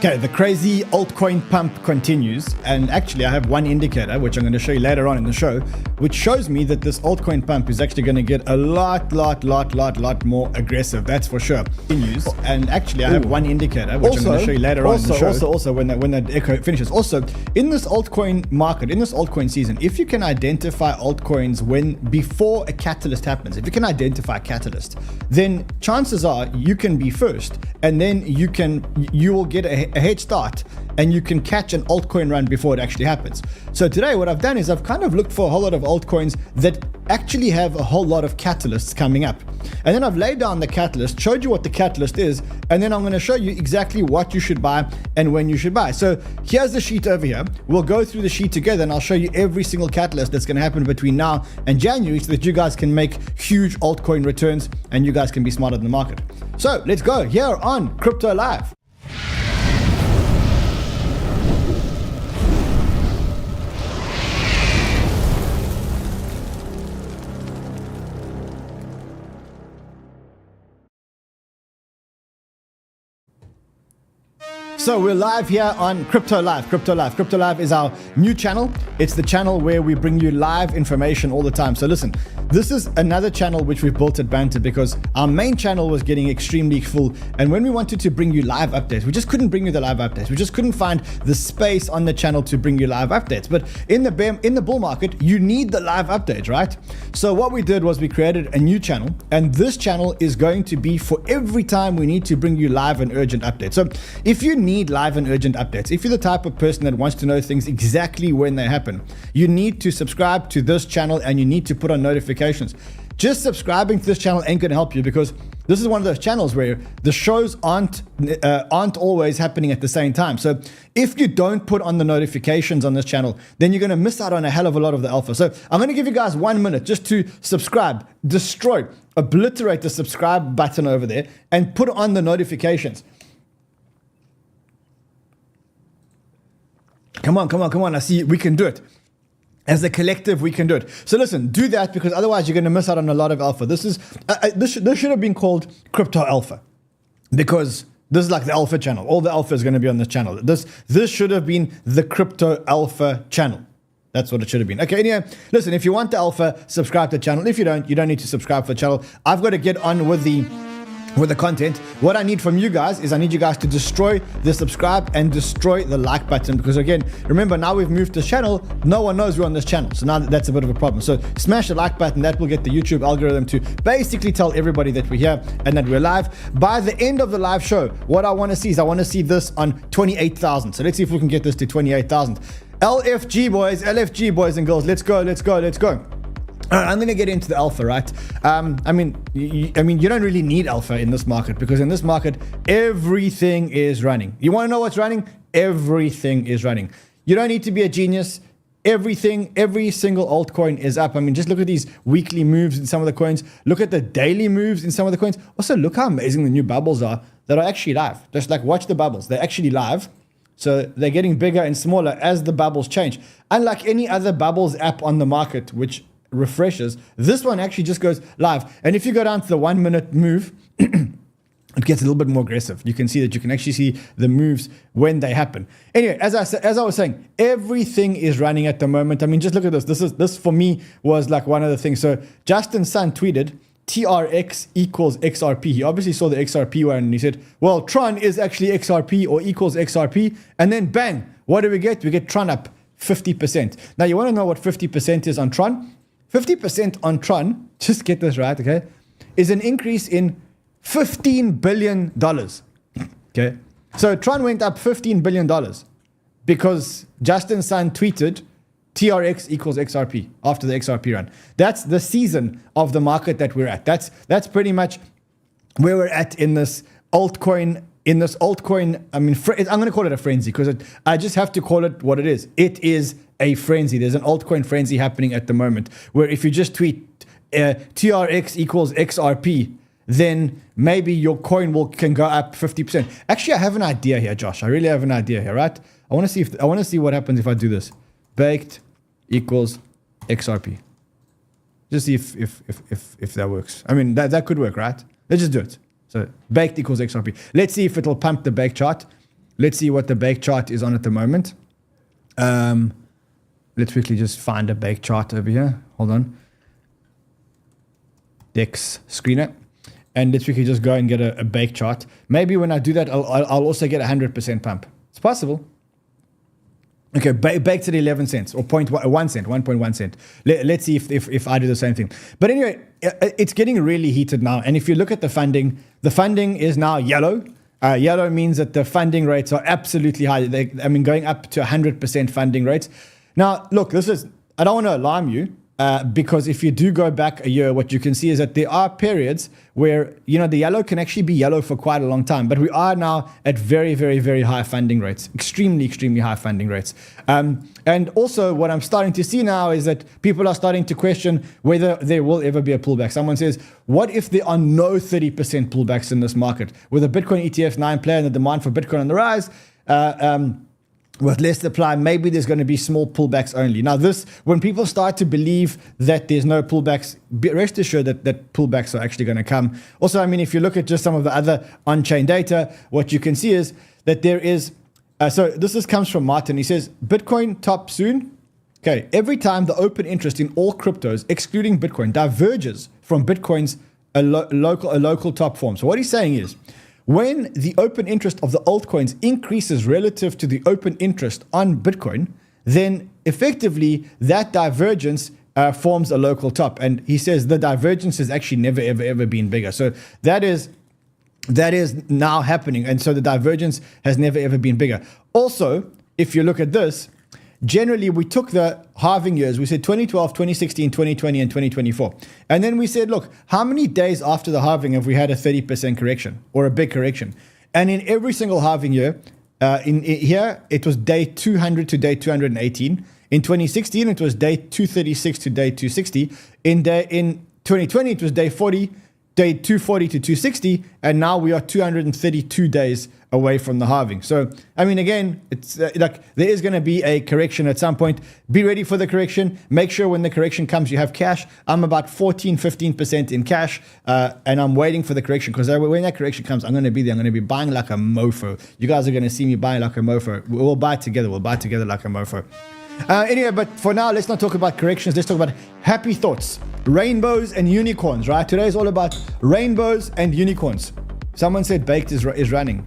Okay, the crazy altcoin pump continues, and actually I have one indicator which I'm going to show you later on in the show, which shows me that this altcoin pump is actually going to get a lot more aggressive. That's for sure. Continues, and actually I have one indicator which I'm going to show you later on in the show. Also when that echo finishes. Also, in this altcoin market, in this altcoin season, if you can identify altcoins before a catalyst happens, if you can identify a catalyst, then chances are you can be first, and then you will get a head start, and you can catch an altcoin run before it actually happens. So today what I've done is I've kind of looked for a whole lot of altcoins that actually have a whole lot of catalysts coming up. And then I've laid down the catalyst, showed you what the catalyst is, and then I'm going to show you exactly what you should buy and when you should buy. So here's the sheet over here. We'll go through the sheet together and I'll show you every single catalyst that's going to happen between now and January so that you guys can make huge altcoin returns and you guys can be smarter than the market. So let's go here on Crypto Live. So we're live here on Crypto Live. Crypto Live is our new channel. It's the channel where we bring you live information all the time. So listen, this is another channel which we've built at Banter because our main channel was getting extremely full. And when we wanted to bring you live updates, we just couldn't bring you the live updates. We just couldn't find the space on the channel to bring you live updates. But in the bull market, you need the live updates, right? So what we did was we created a new channel, and this channel is going to be for every time we need to bring you live and urgent updates. So if you need live and urgent updates, if you're the type of person that wants to know things exactly when they happen, you need to subscribe to this channel and you need to put on notifications. Just subscribing to this channel ain't going to help you because this is one of those channels where the shows aren't always happening at the same time. So if you don't put on the notifications on this channel, then you're going to miss out on a hell of a lot of the alpha. So I'm going to give you guys 1 minute just to subscribe, obliterate the subscribe button over there and put on the notifications. Come on. I see we can do it. As a collective, we can do it. So listen, do that because otherwise you're going to miss out on a lot of alpha. This should have been called Crypto Alpha because this is like the alpha channel. All the alpha is going to be on this channel. This should have been the Crypto Alpha channel. That's what it should have been. Okay, anyway, listen, if you want the alpha, subscribe to the channel. If you don't need to subscribe for the channel. I've got to get on with the content. What I need from you guys is I need you guys to destroy the subscribe and destroy the like button because again, remember now we've moved this channel, no one knows we're on this channel. So now that's a bit of a problem. So smash the like button, that will get the YouTube algorithm to basically tell everybody that we're here and that we're live. By the end of the live show, what I want to see is I want to see this on 28,000. So let's see if we can get this to 28,000. LFG boys and girls, let's go. I'm going to get into the alpha, right? I mean, you don't really need alpha in this market because in this market, everything is running. You want to know what's running? Everything is running. You don't need to be a genius. Every single altcoin is up. I mean, just look at these weekly moves in some of the coins. Look at the daily moves in some of the coins. Also, look how amazing the new bubbles are that are actually live. Just like watch the bubbles. They're actually live. So they're getting bigger and smaller as the bubbles change. Unlike any other bubbles app on the market, which refreshes, this one actually just goes live. And if you go down to the 1 minute move, it gets a little bit more aggressive. You can see that you can actually see the moves when they happen. Anyway, as I was saying, everything is running at the moment. I mean, just look at this. This for me was like one of the things. So Justin Sun tweeted TRX equals XRP. He obviously saw the XRP one and he said, well, Tron is actually XRP or equals XRP. And then bang, what do we get? We get Tron up 50%. Now you want to know what 50% is on Tron? 50% on Tron, just get this right, okay, is an increase in $15 billion, okay? So Tron went up $15 billion because Justin Sun tweeted TRX equals XRP after the XRP run. That's the season of the market that we're at. That's pretty much where we're at in this altcoin. I mean, I'm going to call it a frenzy because I just have to call it what it is. It is a frenzy. There's an altcoin frenzy happening at the moment where if you just tweet TRX equals XRP, then maybe your coin can go up 50%. Actually, I have an idea here, Josh. I really have an idea here, right? I want to see what happens if I do this. Baked equals XRP. Just see if that works. I mean, that could work, right? Let's just do it. So baked equals XRP. Let's see if it'll pump the bake chart. Let's see what the Bake chart is on at the moment. Let's quickly just find a Bake chart over here. Hold on. Dex screener. And let's quickly just go and get a Bake chart. Maybe when I do that, I'll also get 100% pump. It's possible. Okay, baked at 11 cents or 1 cent, 1.1 cent. Let's see if I do the same thing. But anyway, it's getting really heated now. And if you look at the funding is now yellow. Yellow means that the funding rates are absolutely high. Going up to 100% funding rates. Now, look, I don't want to alarm you. Because if you do go back a year, what you can see is that there are periods where, the yellow can actually be yellow for quite a long time. But we are now at very, very, very high funding rates, extremely, extremely high funding rates. And also what I'm starting to see now is that people are starting to question whether there will ever be a pullback. Someone says, what if there are no 30% pullbacks in this market? With a Bitcoin ETF 9 player and the demand for Bitcoin on the rise, with less supply, maybe there's going to be small pullbacks only. Now when people start to believe that there's no pullbacks, rest assured that pullbacks are actually going to come. Also, if you look at just some of the other on-chain data, what you can see is that there is, so this comes from Martin. He says, Bitcoin top soon. Okay, every time the open interest in all cryptos, excluding Bitcoin, diverges from Bitcoin's a local top form. So what he's saying is, when the open interest of the altcoins increases relative to the open interest on Bitcoin, then effectively that divergence forms a local top. And he says the divergence has actually never, ever, ever been bigger. So that is now happening. And so the divergence has never, ever been bigger. Also, if you look at this, generally, we took the halving years. We said 2012, 2016, 2020, and 2024. And then we said, look, how many days after the halving have we had a 30% correction or a big correction? And in every single halving year, here, it was day 200 to day 218. In 2016, it was day 236 to day 260. In 2020, it was day 240 to 260. And now we are 232 days away from the halving. So, again, it's there is going to be a correction at some point. Be ready for the correction. Make sure when the correction comes, you have cash. I'm about 15% in cash, and I'm waiting for the correction because when that correction comes, I'm going to be there. I'm going to be buying like a mofo. You guys are going to see me buying like a mofo. We'll buy together. We'll buy together like a mofo. Anyway, but for now, let's not talk about corrections. Let's talk about happy thoughts, rainbows and unicorns, right? Today is all about rainbows and unicorns. Someone said Baked is running.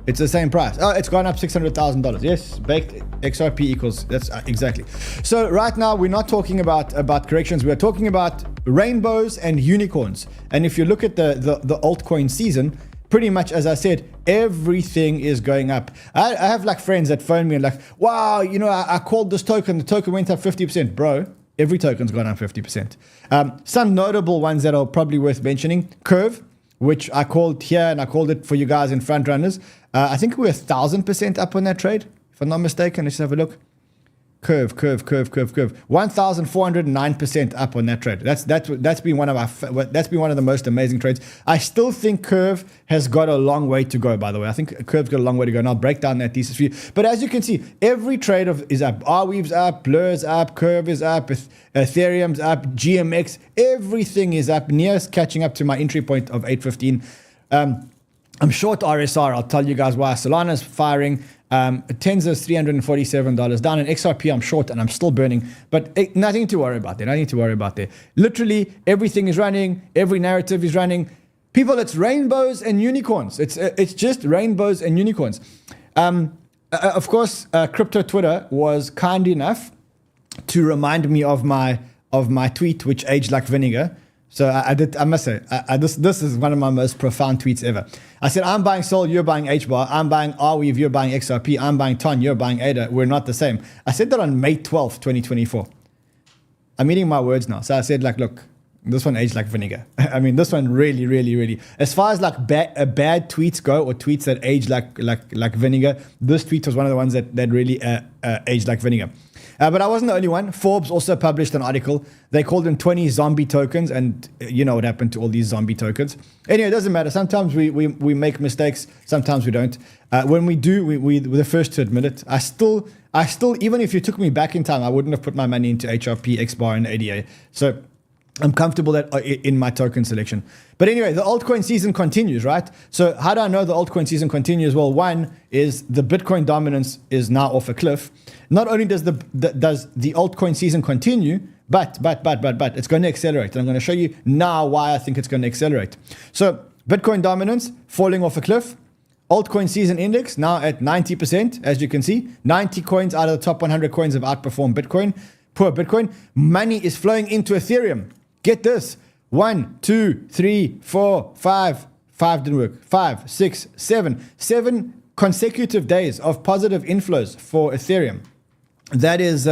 It's the same price. Oh, it's gone up $600,000. Yes, Baked XRP equals, that's exactly. So right now, we're not talking about corrections. We're talking about rainbows and unicorns. And if you look at the altcoin season, pretty much, as I said, everything is going up. I have friends that phone me and wow, I called this token. The token went up 50%. Bro, every token's gone up 50%. Some notable ones that are probably worth mentioning. Curve, which I called here and I called it for you guys in front runners. I think we're 1,000% up on that trade, if I'm not mistaken. Let's have a look. Curve. 1,409% up on that trade. That's been one of the most amazing trades. I still think Curve has got a long way to go, by the way. I think Curve's got a long way to go, and I'll break down that thesis for you. But as you can see, every trade is up. Arweave's up, Blur's up, Curve is up, Ethereum's up, GMX, everything is up. Near's catching up to my entry point of 815. I'm short RSR. I'll tell you guys why. Solana's firing. Tenza's $347 down. In XRP, I'm short and I'm still burning. But nothing to worry about there. Literally, everything is running. Every narrative is running. People, it's rainbows and unicorns. It's just rainbows and unicorns. Of course, Crypto Twitter was kind enough to remind me of my tweet, which aged like vinegar. So I must say, this is one of my most profound tweets ever. I said, I'm buying Sol, you're buying HBAR. I'm buying Arweave, you're buying XRP. I'm buying Ton, you're buying ADA. We're not the same. I said that on May 12th, 2024. I'm eating my words now. So I said, look, this one aged like vinegar. This one really. As far as bad tweets go, or tweets that age like vinegar, this tweet was one of the ones that really aged like vinegar. But I wasn't the only one. Forbes also published an article. They called them 20 zombie tokens, and you know what happened to all these zombie tokens. Anyway, it doesn't matter. Sometimes we make mistakes. Sometimes we don't. When we do, we're the first to admit it. I still, even if you took me back in time, I wouldn't have put my money into HRP, XBAR, and ADA. So I'm comfortable that in my token selection. But anyway, the altcoin season continues, right? So how do I know the altcoin season continues? Well, one is the Bitcoin dominance is now off a cliff. Not only does the altcoin season continue, but it's going to accelerate. And I'm going to show you now why I think it's going to accelerate. So Bitcoin dominance falling off a cliff. Altcoin season index now at 90%, as you can see. 90 coins out of the top 100 coins have outperformed Bitcoin. Poor Bitcoin. Money is flowing into Ethereum. Get this. 1, 2, 3, 4, 5. 5 didn't work. 5, 6, 7. 7 consecutive days of positive inflows for Ethereum. That is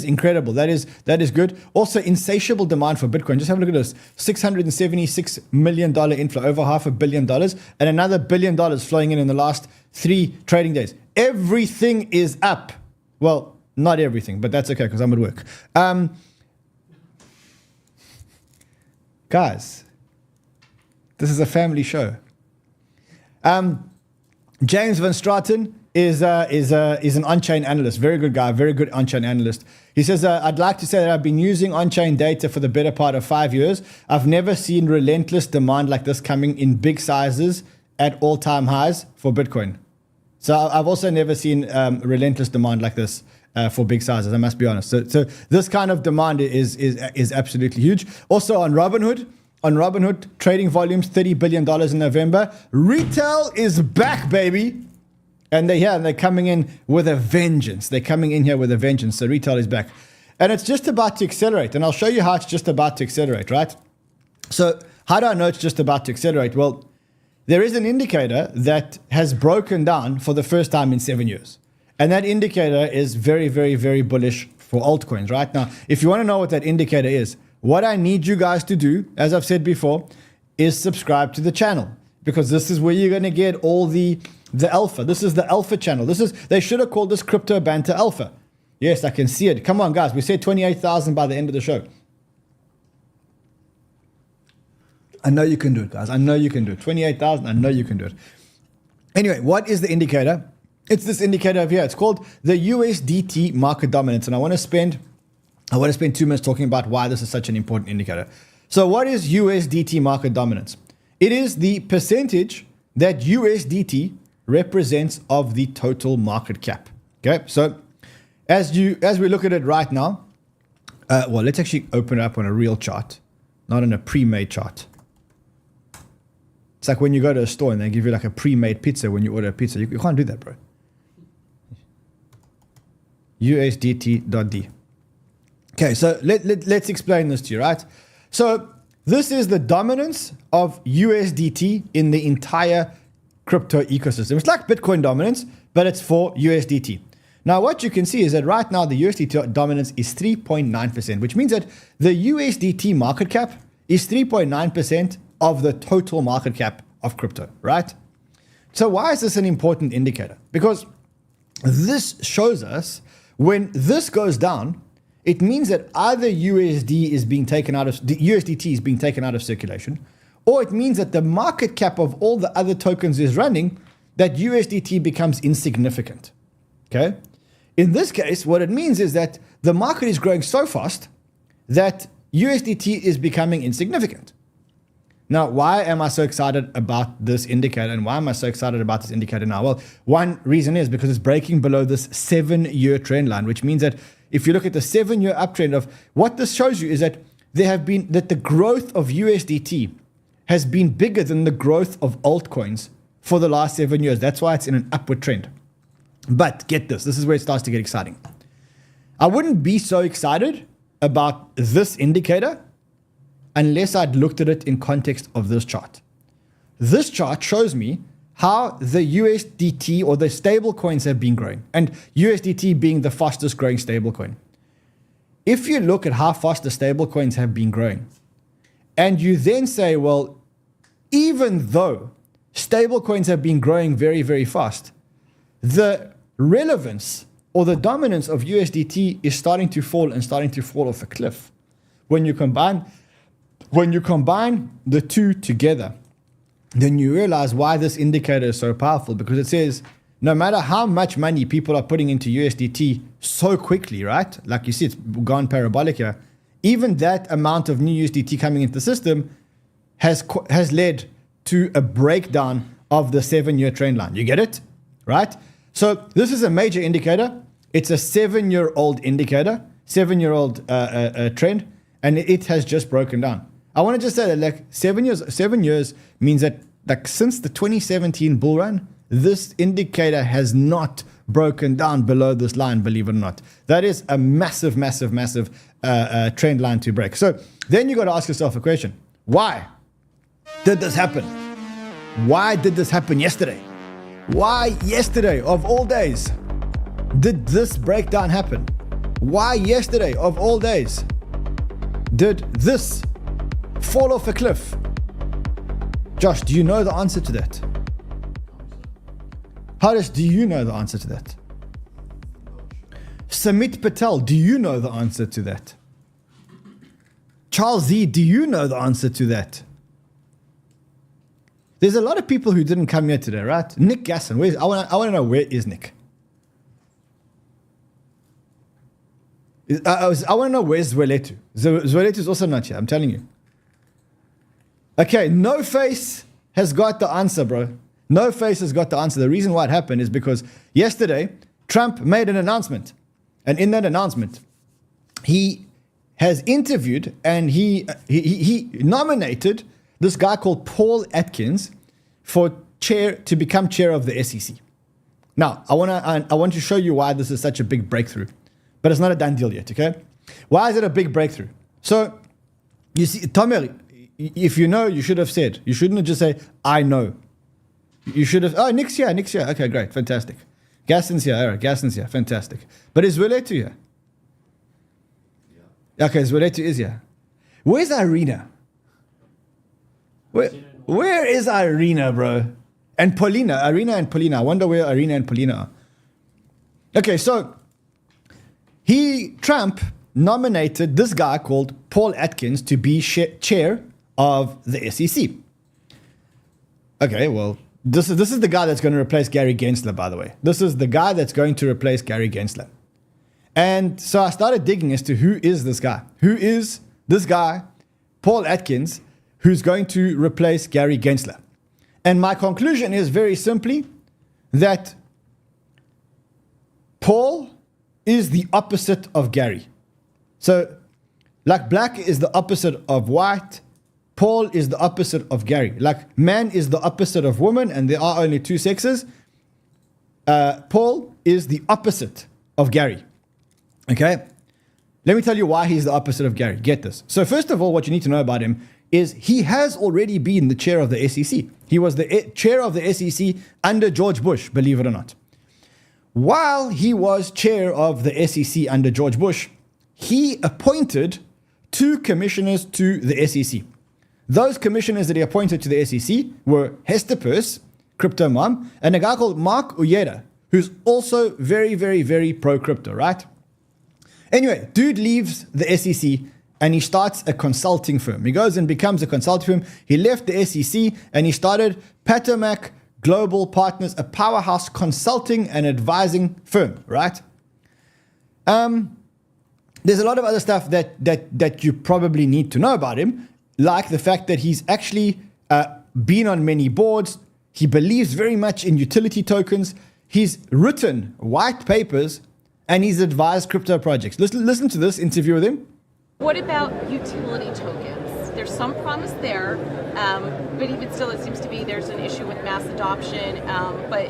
incredible. That is good. Also, insatiable demand for Bitcoin. Just have a look at this: $676 million inflow, over $500 million, and another $1 billion flowing in the last 3 trading days. Everything is up. Well, not everything, but that's okay because I'm at work. Guys, this is a family show. James Van Straten is an on-chain analyst. Very good guy, very good on-chain analyst. He says, I'd like to say that I've been using on-chain data for the better part of 5 years. I've never seen relentless demand like this coming in big sizes at all-time highs for Bitcoin. So I've also never seen relentless demand like this for big sizes, I must be honest. So this kind of demand is absolutely huge. Also on Robinhood, trading volumes, $30 billion in November. Retail is back, baby. And they're coming in with a vengeance. They're coming in here with a vengeance. So retail is back. And it's just about to accelerate. And I'll show you how it's just about to accelerate, right? So how do I know it's just about to accelerate? Well, there is an indicator that has broken down for the first time in 7 years. And that indicator is very, very, very bullish for altcoins, right? Now, if you want to know what that indicator is, what I need you guys to do, as I've said before, is subscribe to the channel. Because this is where you're going to get all the alpha. This is the alpha channel. They should have called this Crypto Banter Alpha. Yes, I can see it. Come on, guys. We said 28,000 by the end of the show. I know you can do it, guys. I know you can do it. 28,000. I know you can do it. Anyway, what is the indicator? It's this indicator over here. It's called the USDT market dominance. And I want to spend 2 minutes talking about why this is such an important indicator. So what is USDT market dominance? It is the percentage that USDT represents of the total market cap. Okay, so as we look at it right now, well, let's actually open it up on a real chart, not on a pre-made chart. It's like when you go to a store and they give you like a pre-made pizza when you order a pizza. You can't do that, bro. USDT.D. Okay, so let's explain this to you, right? So this is the dominance of USDT in the entire crypto ecosystem. It's like Bitcoin dominance, but it's for USDT. Now, what you can see is that right now the USDT dominance is 3.9%, which means that the USDT market cap is 3.9% of the total market cap of crypto, right? So why is this an important indicator? Because this shows us when this goes down, it means that either USDT is being taken out of circulation, or it means that the market cap of all the other tokens is running, that USDT becomes insignificant. Okay? In this case, what it means is that the market is growing so fast that USDT is becoming insignificant. Now, why am I so excited about this indicator, and why am I so excited about this indicator now? Well, one reason is because it's breaking below this 7-year trend line, which means that if you look at the 7-year uptrend of what this shows you is that the growth of USDT has been bigger than the growth of altcoins for the last 7 years. That's why it's in an upward trend. But get this is where it starts to get exciting. I wouldn't be so excited about this indicator unless I'd looked at it in context of this chart. This chart shows me how the USDT or the stable coins have been growing, and USDT being the fastest growing stable coin. If you look at how fast the stable coins have been growing, and you then say, well, even though stable coins have been growing very, very fast, the relevance or the dominance of USDT is starting to fall off a cliff. When you combine the two together, then you realize why this indicator is so powerful, because it says no matter how much money people are putting into USDT so quickly, right? Like you see, it's gone parabolic here. even that amount of new USDT coming into the system has led to a breakdown of the 7-year trend line. You get it? Right? So this is a major indicator. It's a 7-year-old indicator, 7-year-old trend, and it has just broken down. I want to just say that like 7 years means that like since the 2017 bull run, this indicator has not broken down below this line, believe it or not. That is a massive, massive, massive trend line to break. So then you got to ask yourself a question. Why did this happen? Why did this happen yesterday? Why yesterday of all days did this breakdown happen? Why yesterday of all days did this fall off a cliff? Josh, do you know the answer to that? Harish, do you know the answer to that? Samit Patel, do you know the answer to that? Charles Z, do you know the answer to that? There's a lot of people who didn't come here today, right? Nick Gasson, I want to know, where is Nick? I want to know where's 𝗲𝗏𝗡𝗧. 𝗲𝗏𝗡𝗧 is also not here, I'm telling you. Okay, No Face has got the answer, bro. No Face has got the answer. The reason why it happened is because yesterday, Trump made an announcement. And in that announcement, he has interviewed and he nominated this guy called Paul Atkins to become chair of the SEC. Now, I want to show you why this is such a big breakthrough. But it's not a done deal yet, okay? Why is it a big breakthrough? So, you see, 𝗕𝗫𝗖𝗓, if you know, you should have said. You shouldn't have just say, I know. You should have, oh, Nick's here. Okay, great, fantastic. Gasson's here, all right, Gasson's here, fantastic. But is 𝗲𝗏𝗡𝗧 here? Yeah. Okay, 𝗲𝗏𝗡𝗧 is here. Where's Irina? Where is Irina, bro? And Paulina, Irina and Paulina. I wonder where Irina and Paulina are. Okay, so Trump nominated this guy called Paul Atkins to be chair of the SEC. Okay, well, this is the guy that's going to replace Gary Gensler, by the way. This is the guy that's going to replace Gary Gensler. And so I started digging as to who is this guy? Who is this guy, Paul Atkins, who's going to replace Gary Gensler? And my conclusion is very simply that Paul is the opposite of Gary. So, like black is the opposite of white, Paul is the opposite of Gary. Like man is the opposite of woman, and there are only two sexes. Paul is the opposite of Gary. Okay? Let me tell you why he's the opposite of Gary. Get this. So first of all, what you need to know about him is he has already been the chair of the SEC. He was the chair of the SEC under George Bush, believe it or not. While he was chair of the SEC under George Bush, he appointed 2 commissioners to the SEC. Those commissioners that he appointed to the SEC were 𝗕𝗏𝗃𝗏, crypto mom, and a guy called Mark Uyeda, who's also very, very, very pro-crypto, right? Anyway, dude leaves the SEC and he starts a consulting firm. He goes and becomes a consulting firm. He left the SEC and he started 𝗙𝗏𝗏𝗡𝗥 Global Partners, a powerhouse consulting and advising firm, right? There's a lot of other stuff that you probably need to know about him, like the fact that he's actually been on many boards. He believes very much in utility tokens. He's written white papers and he's advised crypto projects. Listen to this interview with him. What about utility tokens? There's some promise there, but even still, it seems to be there's an issue with mass adoption. But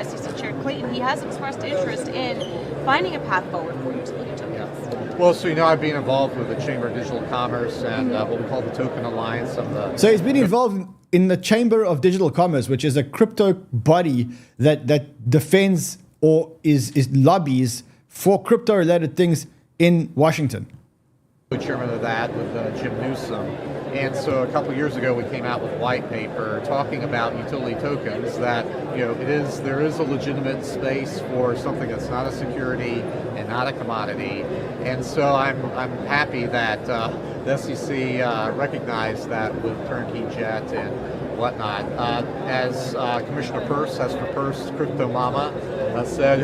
SEC Chair Clayton, he has expressed interest in finding a path forward for utility tokens. Well, so I've been involved with the Chamber of Digital Commerce and what we call the Token Alliance. So he's been involved in the Chamber of Digital Commerce, which is a crypto body that defends or is lobbies for crypto-related things in Washington. Chairman of that with Jim Newsom. And so a couple of years ago we came out with a white paper talking about utility tokens that there is a legitimate space for something that's not a security and not a commodity. And so I'm happy that the SEC recognized that with Turnkey Jet and whatnot. As Commissioner Peirce, Hester Peirce, crypto mama, said,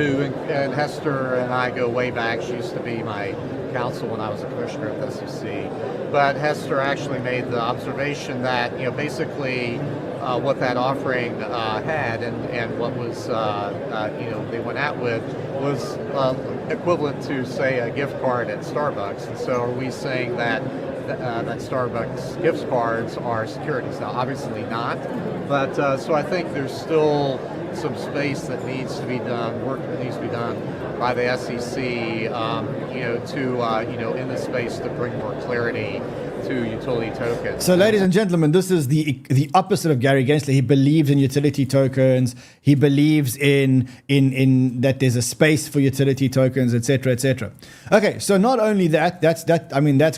and Hester and I go way back. She used to be my counsel when I was a commissioner at the SEC. But Hester actually made the observation that, basically what that offering had and what was, they went out with was equivalent to, say, a gift card at Starbucks. And so are we saying that that Starbucks gift cards are securities? Now, obviously not, but so I think there's still some space that needs to be done, work that needs to be done by the SEC, in this space to bring more clarity to utility tokens. So, ladies and gentlemen, this is the opposite of Gary Gensler. He believes in utility tokens. He believes in that there's a space for utility tokens, etc., etc. Okay, so not only that's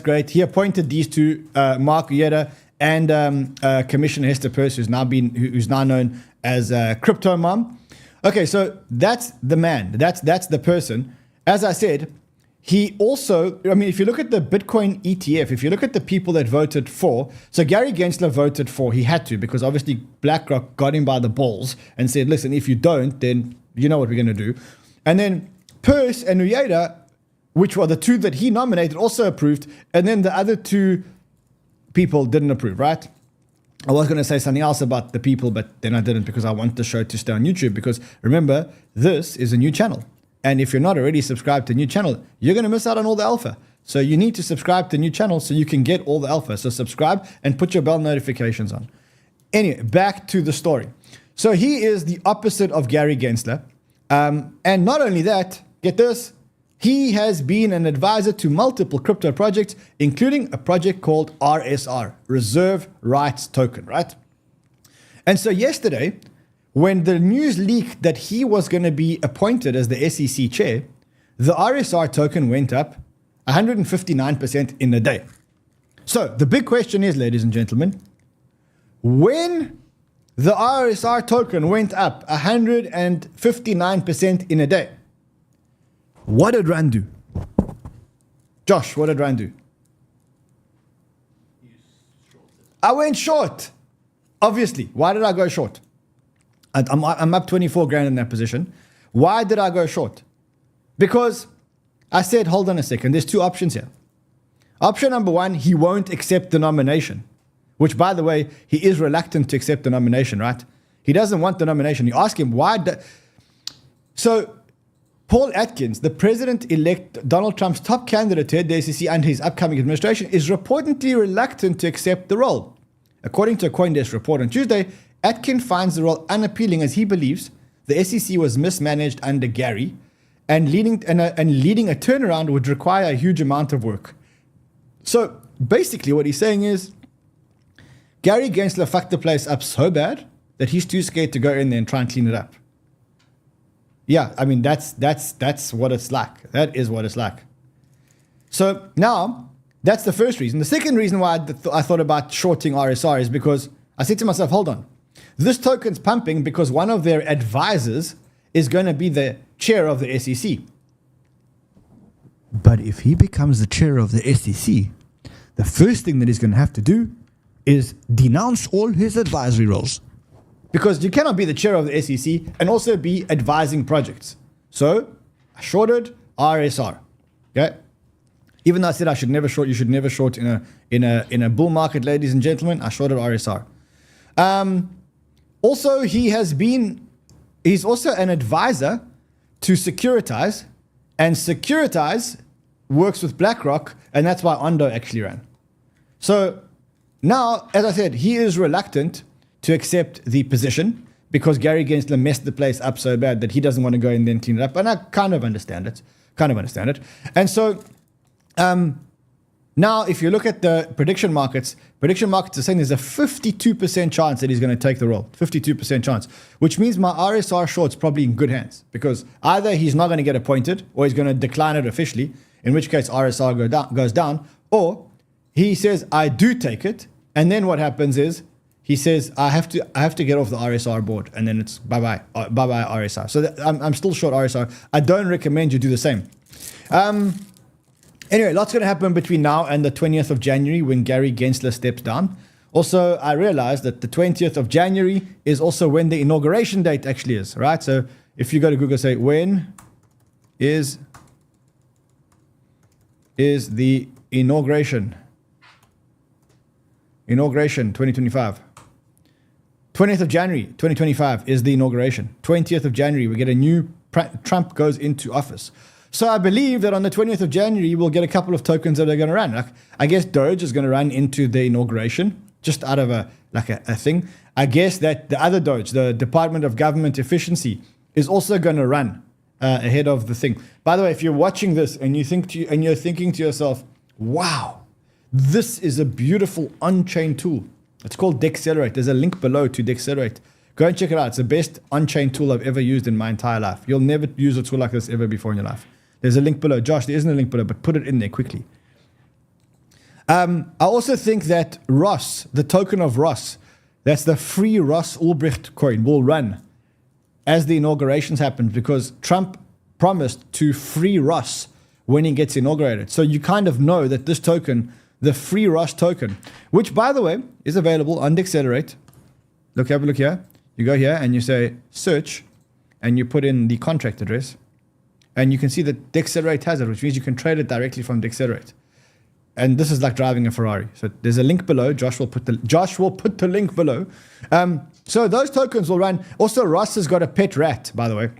great. He appointed these two, Mark Iyeda and Commissioner Hester Peirce, who's now known as Crypto Mom. Okay, so that's the man. That's the person. As I said, he also, if you look at the Bitcoin ETF, if you look at the people that voted for, so Gary Gensler voted for, he had to, because obviously BlackRock got him by the balls and said, listen, if you don't, then you know what we're going to do. And then Peirce and Iyeda, which were the two that he nominated, also approved. And then the other two people didn't approve, right? I was going to say something else about the people, but then I didn't, because I want the show to stay on YouTube. Because remember, this is a new channel. And if you're not already subscribed to a new channel, you're going to miss out on all the alpha. So you need to subscribe to a new channel so you can get all the alpha. So subscribe and put your bell notifications on. Anyway, back to the story. So he is the opposite of Gary Gensler. And not only that, get this, he has been an advisor to multiple crypto projects, including a project called RSR, Reserve Rights Token, right? And so yesterday, when the news leaked that he was going to be appointed as the SEC chair, the RSR token went up 159% in a day. So the big question is, ladies and gentlemen, when the RSR token went up 159% in a day, what did Rand do? Josh, what did Rand do? I went short. Obviously. Why did I go short? I'm up 24 grand in that position. Why did I go short? Because I said, hold on a second, there's two options here. Option number one, he won't accept the nomination, which, by the way, he is reluctant to accept the nomination, right? He doesn't want the nomination. You ask him, why? So Paul Atkins, the president-elect Donald Trump's top candidate to head the SEC under his upcoming administration, is reportedly reluctant to accept the role. According to a CoinDesk report on Tuesday, Atkins finds the role unappealing as he believes the SEC was mismanaged under Gary, and leading a turnaround would require a huge amount of work. So basically what he's saying is Gary Gensler fucked the place up so bad that he's too scared to go in there and try and clean it up. Yeah, that's what it's like. That is what it's like. So now, that's the first reason. The second reason why I thought about shorting RSR is because I said to myself, hold on. This token's pumping because one of their advisors is going to be the chair of the SEC. But if he becomes the chair of the SEC, the first thing that he's going to have to do is denounce all his advisory roles. Because you cannot be the chair of the SEC and also be advising projects. So I shorted RSR. Okay. Even though I said I should never short, you should never short in a bull market, ladies and gentlemen, I shorted RSR. Also, he's also an advisor to Securitize, and Securitize works with BlackRock, and that's why Ondo actually ran. So now, as I said, he is reluctant to accept the position because Gary Gensler messed the place up so bad that he doesn't want to go in there and clean it up. And I kind of understand it. And so now if you look at the prediction markets are saying there's a 52% chance that he's going to take the role. 52% chance, which means my RSR short's probably in good hands because either he's not going to get appointed or he's going to decline it officially, in which case RSR goes down, or he says, I do take it. And then what happens is he says, I have to get off the RSR board, and then it's bye-bye RSR. So I'm still short RSR. I don't recommend you do the same. Anyway, lots going to happen between now and the 20th of January when Gary Gensler steps down. Also, I realized that the 20th of January is also when the inauguration date actually is, right? So if you go to Google, say, when is the inauguration? Inauguration 2025. 20th of January 2025 is the inauguration. 20th of January, we get a new Trump goes into office. So I believe that on the 20th of January, we'll get a couple of tokens that are going to run. Like, I guess Doge is going to run into the inauguration, just out of a thing. I guess that the other Doge, the Department of Government Efficiency, is also going to run ahead of the thing. By the way, if you're watching this and you're thinking to yourself, wow, this is a beautiful on-chain tool. It's called 𝗕𝗫𝗖𝗟𝗘𝗓. There's a link below to 𝗕𝗫𝗖𝗟𝗘. Go and check it out. It's the best on-chain tool I've ever used in my entire life. You'll never use a tool like this ever before in your life. There's a link below. Josh, there isn't a link below, but put it in there quickly. I also think that Ross, the token of Ross, that's the free 𝗓𝗏𝗡 coin, will run as the inaugurations happen, because Trump promised to free Ross when he gets inaugurated. So you kind of know that this token, the free Ross token, which, by the way, is available on 𝗕𝗫𝗖𝗟𝗘. Look, have a look here. You go here and you say search, and you put in the contract address, and you can see that 𝗕𝗫𝗖𝗟𝗘 has it, which means you can trade it directly from 𝗕𝗫𝗖𝗟𝗘. And this is like driving a Ferrari. So there's a link below. Josh will put the link below. So those tokens will run. Also, Ross has got a pet rat, by the way,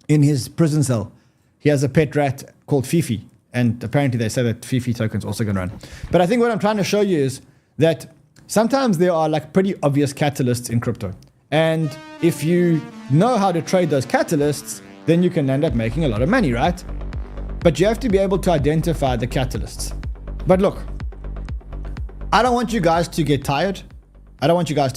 in his prison cell. He has a pet rat called Fifi, and apparently they say that Fifi token's also going to run. But I think what I'm trying to show you is that sometimes there are like pretty obvious catalysts in crypto. And if you know how to trade those catalysts, then you can end up making a lot of money, right? But you have to be able to identify the catalysts. But look, I don't want you guys to get tired. I don't want you guys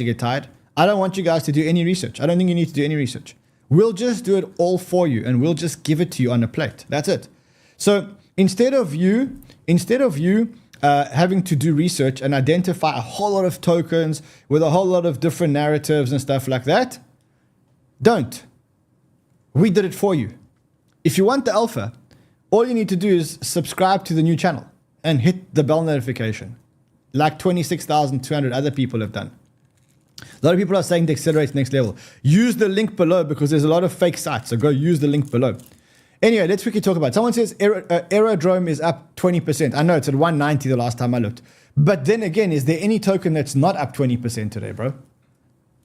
to do any research. I don't think you need to do any research. We'll just do it all for you, and we'll just give it to you on a plate. That's it. So instead of you having to do research and identify a whole lot of tokens with a whole lot of different narratives and stuff like that, don't. We did it for you. If you want the alpha, all you need to do is subscribe to the new channel and hit the bell notification, like 26,200 other people have done. A lot of people are saying 𝗕𝗫𝗖𝗟𝗘 next level. Use the link below, because there's a lot of fake sites, so go use the link below. Anyway, let's quickly talk about it. Someone says Aerodrome is up 20%. I know it's at 190 the last time I looked. But then again, is there any token that's not up 20% today, bro?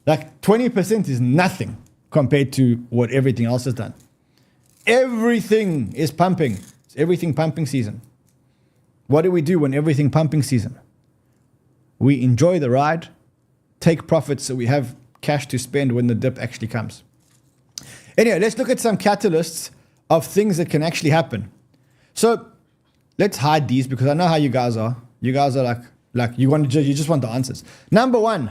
Like 20% is nothing compared to what everything else has done. Everything is pumping. It's everything pumping season. What do we do when everything pumping season? We enjoy the ride, take profits so we have cash to spend when the dip actually comes. Anyway, let's look at some catalysts of things that can actually happen. So let's hide these, because I know how you guys are. You guys are like you just want the answers. Number one,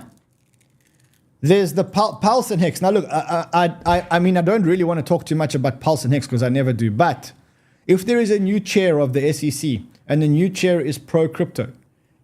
there's the Pulse and Hex. Now look, I mean, I don't really want to talk too much about Pulse and Hex because I never do. But if there is a new chair of the SEC and the new chair is pro-crypto,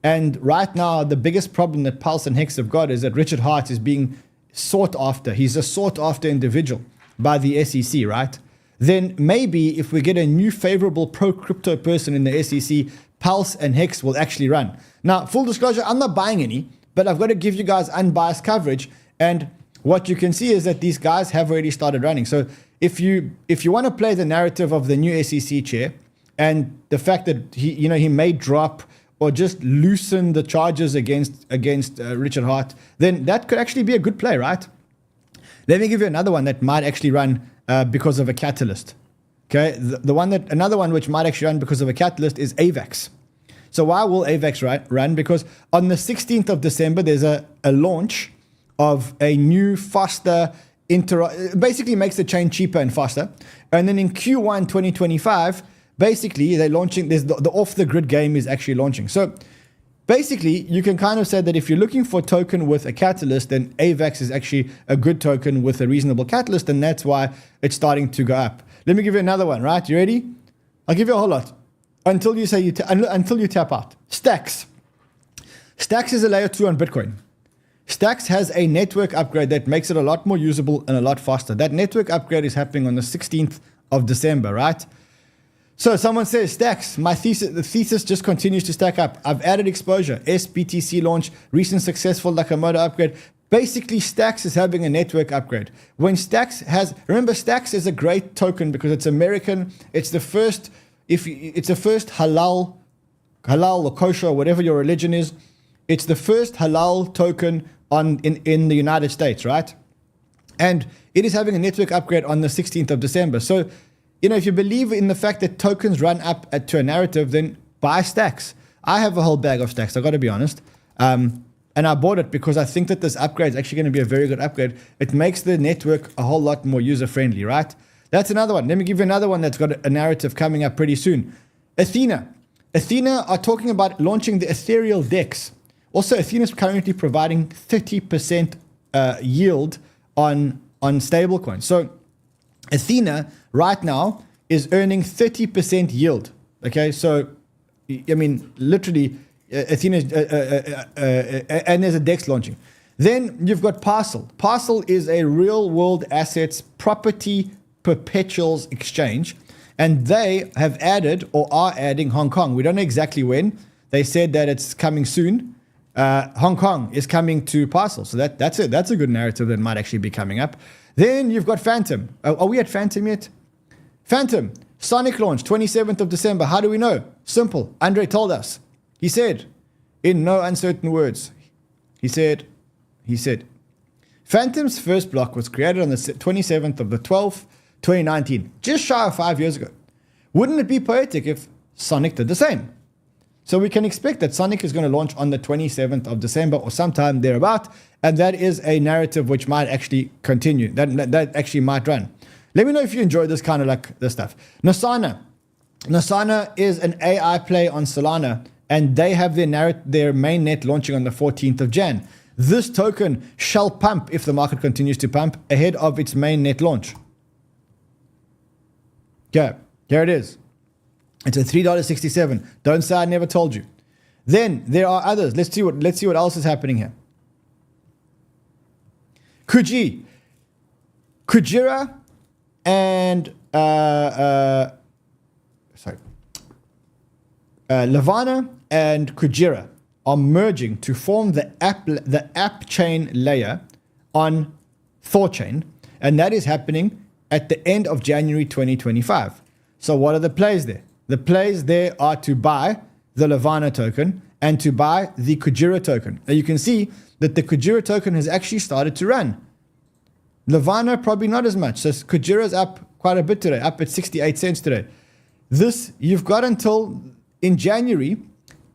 and right now the biggest problem that Pulse and Hex have got is that 𝗏𝗏𝗏𝗏 is being sought after. He's a sought after individual by the SEC, right? Then maybe if we get a new favorable pro-crypto person in the SEC, Pulse and Hex will actually run. Now, full disclosure, I'm not buying any, but I've got to give you guys unbiased coverage. And what you can see is that these guys have already started running. So if you want to play the narrative of the new SEC chair and the fact that he may drop or just loosen the charges against 𝗏𝗏𝗏𝗏𝗏, then that could actually be a good play, right? Let me give you another one that might actually run because of a catalyst. Okay, another one which might actually run because of a catalyst is AVAX. So why will AVAX run? Because on the 16th of December, there's a launch of a new, faster, basically makes the chain cheaper and faster. And then in Q1 2025, basically they're launching, the off-the-grid game is actually launching. So basically, you can kind of say that if you're looking for a token with a catalyst, then AVAX is actually a good token with a reasonable catalyst, and that's why it's starting to go up. Let me give you another one, right? You ready? I'll give you a whole lot until you say until you tap out. Stacks. Stacks is a layer 2 on Bitcoin. Stacks has a network upgrade that makes it a lot more usable and a lot faster. That network upgrade is happening on the 16th of December, right? So someone says, Stacks, the thesis just continues to stack up. I've added exposure, SBTC launch, recent successful Nakamoto upgrade. Basically, Stacks is having a network upgrade. Remember, Stacks is a great token because it's American. It's the first, it's the first halal or kosher, or whatever your religion is. It's the first halal token in the United States, right? And it is having a network upgrade on the 16th of December. So, if you believe in the fact that tokens run up to a narrative, then buy Stacks. I have a whole bag of Stacks, I've got to be honest. And I bought it because I think that this upgrade is actually going to be a very good upgrade. It makes the network a whole lot more user-friendly, right? That's another one. Let me give you another one that's got a narrative coming up pretty soon. Athena are talking about launching the ethereal DEX. Also, Athena is currently providing 30% yield on stablecoins. So Athena right now is earning 30% yield. Okay, so I mean, literally, Athena and there's a DEX launching. Then you've got Parcel. Parcel is a real world assets property perpetuals exchange, and they have added or are adding Hong Kong. We don't know exactly when. They said that it's coming soon. Hong Kong is coming to Parcel. So that's it. That's a good narrative that might actually be coming up. Then you've got Phantom. Are we at Phantom yet? Phantom, Sonic launch, 27th of December. How do we know? Simple. Andre told us. He said, in no uncertain words, he said, Phantom's first block was created on the 27th of the 12th, 2019, just shy of 5 years ago. Wouldn't it be poetic if Sonic did the same? So we can expect that Sonic is going to launch on the 27th of December or sometime thereabout, and that is a narrative which might actually continue. That actually might run. Let me know if you enjoy this kind of like this stuff. Nasana is an AI play on Solana, and they have their main net launching on the 14th of Jan. This token shall pump if the market continues to pump ahead of its main net launch. Okay, here it is. It's a $3.67. Don't say I never told you. Then there are others. Let's see what else is happening here. 𝗙𝗫𝗖𝗘𝗑 and Levana and 𝗙𝗫𝗖𝗘 are merging to form the app chain layer on 𝗕𝗫𝗘𝗡, and that is happening at the end of January 2025. So what are the plays there? The plays there are to buy the Levana token and to buy the 𝗙𝗫𝗖𝗘 token. Now you can see that the 𝗙𝗫𝗖𝗘 token has actually started to run. Levana probably not as much. So 𝗙𝗫𝗖𝗘 is up quite a bit today, up at 68 cents today. This, you've got until in January,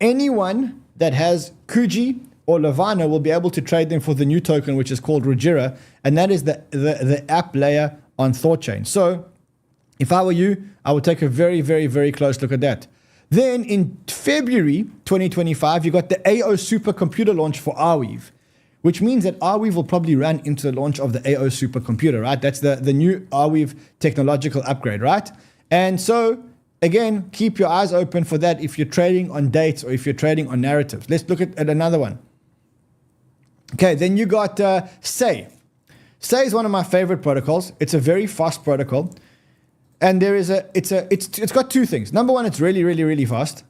anyone that has 𝗙𝗓 or Levana will be able to trade them for the new token, which is called 𝗙𝗫𝗖𝗘, and that is the app layer on 𝗕𝗫𝗘. So if I were you, I would take a very, very, very close look at that. Then in February 2025, you got the AO supercomputer launch for 𝗪𝗡, which means that 𝗪𝗡 will probably run into the launch of the AO supercomputer, right? That's the new 𝗪𝗡 technological upgrade, right? And so, again, keep your eyes open for that if you're trading on dates or if you're trading on narratives. Let's look at another one. Okay, then you got 𝗓𝗓. 𝗓𝗓 is one of my favorite protocols. It's a very fast protocol. And it's got two things. Number one, it's really, really, really fast.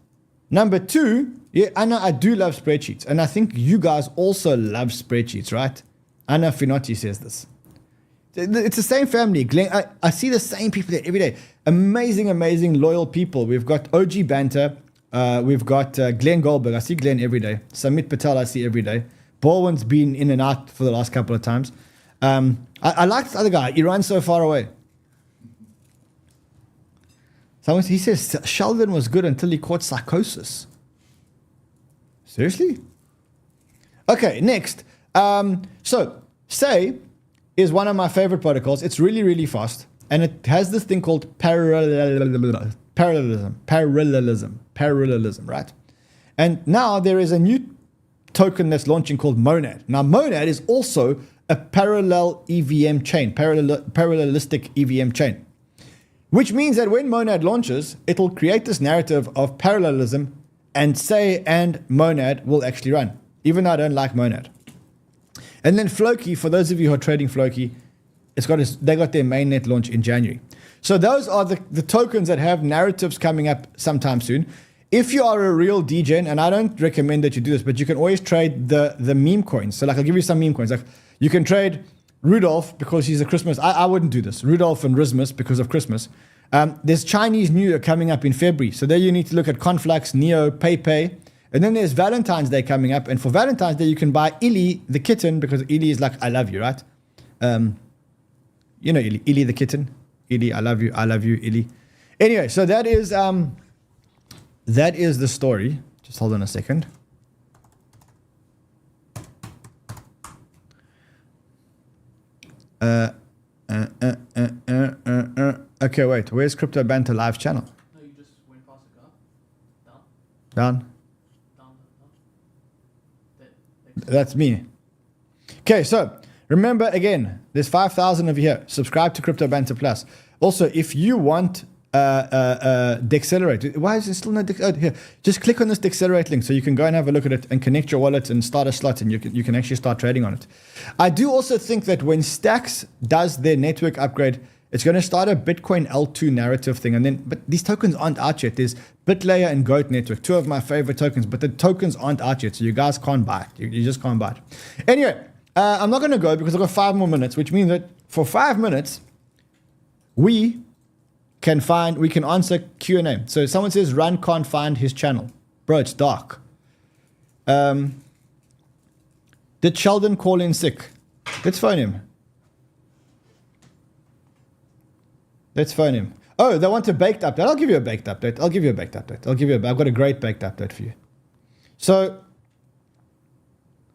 Number two, yeah, Anna, I do love spreadsheets. And I think you guys also love spreadsheets, right? Anna Finotti says this. It's the same family. Glenn, I see the same people there every day. Amazing, amazing, loyal people. We've got OG Banter. We've got Glenn Goldberg. I see Glenn every day. Samit Patel I see every day. Baldwin's been in and out for the last couple of times. I like this other guy. He runs so far away. He says Sheldon was good until he caught psychosis. Seriously? Okay, next. So, 𝗓𝗓 is one of my favorite protocols. It's really, really fast. And it has this thing called parallelism, right? And now there is a new token that's launching called Monad. Now, Monad is also a parallel EVM chain, parallelistic EVM chain. Which means that when Monad launches, it'll create this narrative of parallelism, and 𝗓𝗓 and Monad will actually run, even though I don't like Monad. And then Floki, for those of you who are trading Floki, they got their mainnet launch in January. So those are the tokens that have narratives coming up sometime soon. If you are a real degen, and I don't recommend that you do this, but you can always trade the meme coins. So like I'll give you some meme coins. Like you can trade Rudolph because he's a Christmas. I wouldn't do this. Rudolph and Rismus because of Christmas. There's Chinese New Year coming up in February. So there you need to look at Conflux, Neo, PayPay. And then there's Valentine's Day coming up. And for Valentine's Day, you can buy 𝗙𝗙𝗙 the kitten because 𝗙𝗙𝗙 is like, I love you, right? You know 𝗙𝗙𝗙, 𝗙𝗙𝗙 the kitten. 𝗙𝗙𝗙, I love you, 𝗙𝗙𝗙. Anyway, so that is the story. Just hold on a second. Okay, wait. Where's Crypto Banter live channel? No, you just went past the car. Down? Down. That's me. Okay, so remember again, there's 5,000 of you here. Subscribe to Crypto Banter Plus. Also, if you want 𝗕𝗫𝗖𝗓𝗘𝗦. Why is there still no 𝗕𝗫𝗖𝗓𝗘𝗧? Here, just click on this 𝗕𝗫𝗘𝗧 link so you can go and have a look at it and connect your wallet and start a slot, and you can actually start trading on it. I do also think that when Stacks does their network upgrade, it's going to start a Bitcoin L2 narrative thing, but these tokens aren't out yet. There's BitLayer and Goat Network, two of my favorite tokens, but the tokens aren't out yet, so you guys can't buy it. You just can't buy it. Anyway, I'm not going to go because I've got 5 more minutes, which means that for 5 minutes, we can answer Q&A. So someone says, Run can't find his channel. Bro, it's dark. Did Sheldon call in sick? Let's phone him. Oh, they want a baked update. I'll give you a baked update. I've got a great baked update for you. So,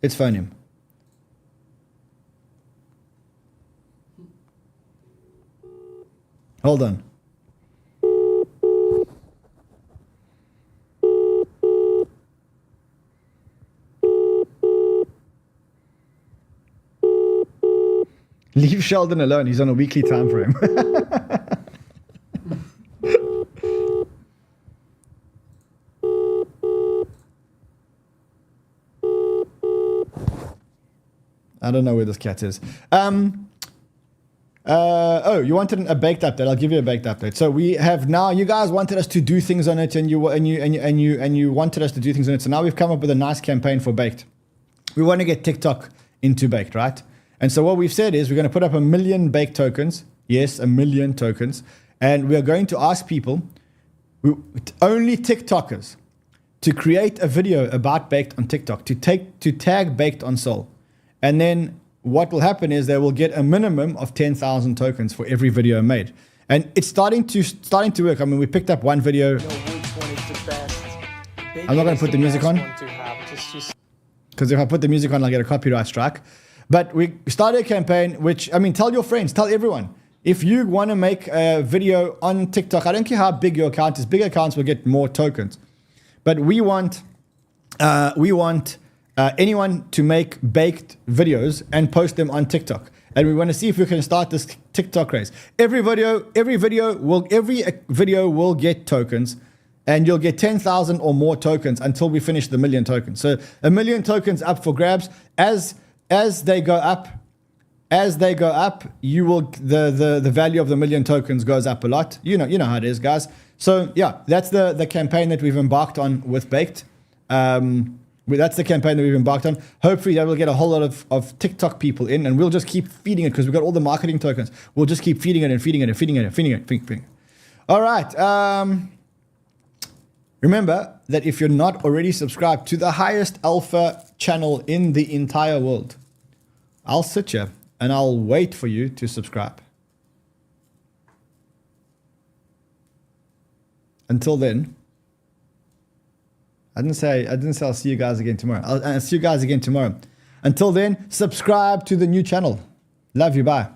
let's phone him. Hold on. Leave Sheldon alone. He's on a weekly time frame. I don't know where this cat is. Oh, you wanted a baked update. I'll give you a baked update. So we have now. You guys wanted us to do things on it, and you wanted us to do things on it. So now we've come up with a nice campaign for baked. We want to get TikTok into baked, right? And so what we've said is we're going to put up 1 million baked tokens. Yes, 1 million tokens. And we are going to ask people, only TikTokers, to create a video about baked on TikTok, to tag baked on Sol. And then what will happen is they will get a minimum of 10,000 tokens for every video made. And it's starting to work. I mean, we picked up one video. I'm not going to put the music on, because if I put the music on, I'll get a copyright strike. But we started a campaign, which, I mean, tell your friends, tell everyone. If you want to make a video on TikTok, I don't care how big your account is. Big accounts will get more tokens. But we want anyone to make baked videos and post them on TikTok. And we want to see if we can start this TikTok race. Every video will get tokens, and you'll get 10,000 or more tokens until we finish the 1 million tokens. So 1 million tokens up for grabs. As they go up, you will the value of the 1 million tokens goes up a lot. You know how it is, guys. So yeah, that's the campaign that we've embarked on with baked. That's the campaign that we've embarked on. Hopefully that will get a whole lot of TikTok people in, and we'll just keep feeding it because we've got all the marketing tokens. We'll just keep feeding it and feeding it and feeding it and feeding it. All right. Remember that if you're not already subscribed to the highest alpha channel in the entire world, I'll sit here and I'll wait for you to subscribe. Until then, I didn't say I'll see you guys again tomorrow. I'll see you guys again tomorrow. Until then, subscribe to the new channel. Love you. Bye.